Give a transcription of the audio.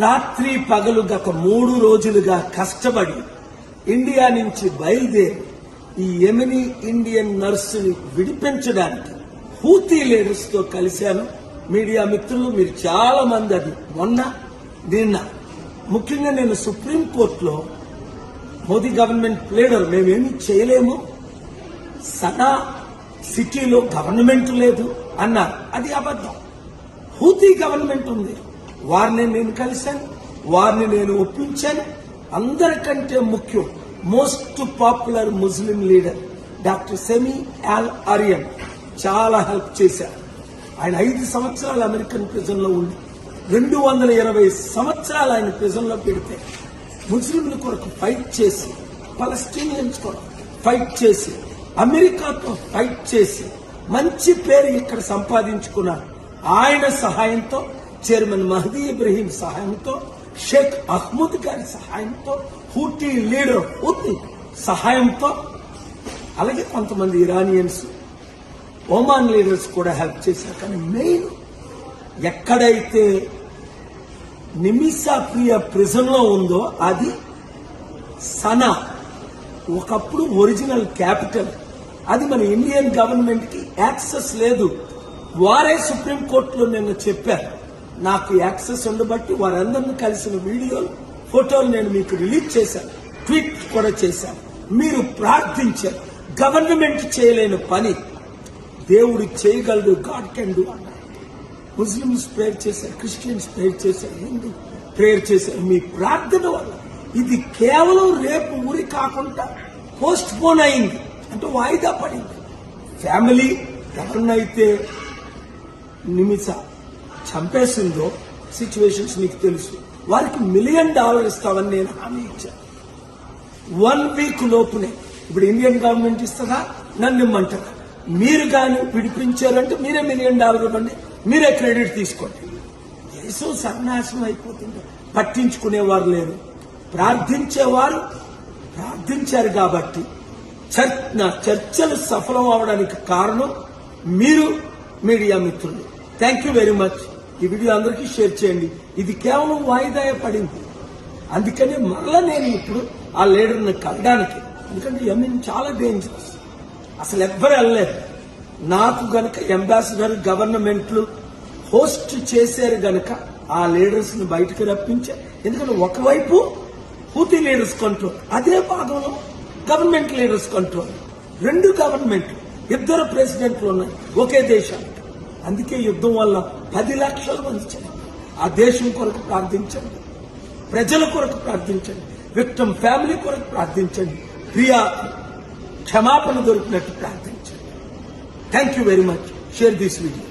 రాత్రి పగలు గత 3 రోజులుగా కష్టపడి ఇండియా నుంచి బయలుదేరి ఈ యెమెనీ ఇండియన్ నర్సుని విడిపించడానికి హూతీ లీడర్స్ తో కలిశాను. మీడియా మిత్రులు మీరు చాలా మంది అది నిన్న ముఖ్యంగా నేను సుప్రీంకోర్టులో మోదీ గవర్నమెంట్ లీడర్ మేమేమీ చేయలేము, సనా సిటీలో గవర్నమెంట్ లేదు అన్నారు. అది అబద్ధం. హూతీ గవర్నమెంట్ ఉంది. వారిని నేను కలిశాను, వారిని నేను ఒప్పించాను. అందరికంటే ముఖ్యం most popular Muslim leader doctor Sami Al Arian చాలా హెల్ప్ చేశారు. ఆయన 5 సంవత్సరాలు అమెరికన్ ప్రిజన్ లో ఉండి 220 సంవత్సరాలు ఆయన ప్రిజన్ లో పెడితే ముస్లింల కొరకు ఫైట్ చేసి, పలస్టీనియన్స్ కొరకు ఫైట్ చేసి, అమెరికాతో ఫైట్ చేసి మంచి పేరు ఇక్కడ సంపాదించుకున్నారు. ఆయన సహాయంతో, చైర్మన్ మహదీ ఇబ్రహీం సహాయంతో, షేక్ అహ్మద్ గారి సహాయంతో, హూటీ లీడర్ హూతీ సహాయంతో, అలాగే కొంతమంది ఇరానియన్స్, ఒమాన్ లీడర్స్ కూడా హెల్ప్ చేశారు. కానీ మెయిన్ ఎక్కడైతే నిమిషా ప్రియ ప్రిజన్ లో ఉందో అది సనా, ఒకప్పుడు ఒరిజినల్ క్యాపిటల్. అది మన ఇండియన్ గవర్నమెంట్ కి యాక్సెస్ లేదు. వారే సుప్రీంకోర్టులో నిన్న చెప్పారు. నాకు యాక్సెస్ ఉండబట్టి వారందరినీ కలిసిన వీడియోలు, ఫోటోలు నేను మీకు రిలీజ్ చేశాను, ట్వీట్ కూడా చేశాను. మీరు ప్రార్థించారు. గవర్నమెంట్ చేయలేని పని దేవుడు చేయగలడు, గాడ్ కెన్ డూ అన్నారు. ముస్లిమ్స్ ప్రేయర్ చేశారు, క్రిస్టియన్స్ ప్రేయర్ చేశారు, హిందూ ప్రేయర్ చేశారు. మీ ప్రార్థన వల్ల ఇది కేవలం రేపు ఊరి కాకుండా పోస్ట్ పోన్ అయింది, అంటే వాయిదా పడింది. ఫ్యామిలీ ఎవరినైతే నిమిష చంపేసిందో సిచ్యువేషన్స్ మీకు తెలుసు. వారికి $1 మిలియన్ ఇస్తామని నేను హామీ ఇచ్చాను. 1 వీక్ లోపునే. ఇప్పుడు ఇండియన్ గవర్నమెంట్ ఇస్తుందా, నన్ను ఇమ్మంటారా? మీరు కానీ విడిపించారంటే మీరే $1 మిలియన్ ఇవ్వండి, మీరే క్రెడిట్ తీసుకోండి. దేశం సర్వనాశనం అయిపోతుంది. పట్టించుకునేవారు లేరు. ప్రార్థించేవారు ప్రార్థించారు కాబట్టి చర్చలు సఫలం అవడానికి కారణం మీరు, మీడియా మిత్రులు. Thank you very much. ఈ వీడియో అందరికీ షేర్ చేయండి. ఇది కేవలం వాయిదా పడింది. అందుకని మరలా నేను ఇప్పుడు ఆ లీడర్ని కలడానికి, ఎందుకంటే యెమెన్ చాలా డేంజరస్, అసలు ఎవ్వరు వెళ్ళలేదు. నాకు గనక అంబాసిడర్ గవర్నమెంట్లు హోస్ట్ చేశారు గనక ఆ లీడర్స్ ని బయటకు రప్పించారు. ఎందుకంటే ఒకవైపు హూతీ లీడర్స్ కంట్రోల్, అదే భాగంలో గవర్నమెంట్ లీడర్స్ కంట్రోల్. 2 గవర్నమెంట్లు, 2 ప్రెసిడెంట్లు ఉన్నాయి ఒకే దేశానికి. అందుకే యుద్ధం వల్ల 10 లక్షల మంది చనిపోయారు. ఆ దేశం కొరకు ప్రార్థించండి, ప్రజల కొరకు ప్రార్థించండి, విక్టిమ్ ఫ్యామిలీ కొరకు ప్రార్థించండి, ప్రియా క్షమాపణ దొరికినట్టు ప్రార్థించండి. Thank you very much. Share this video.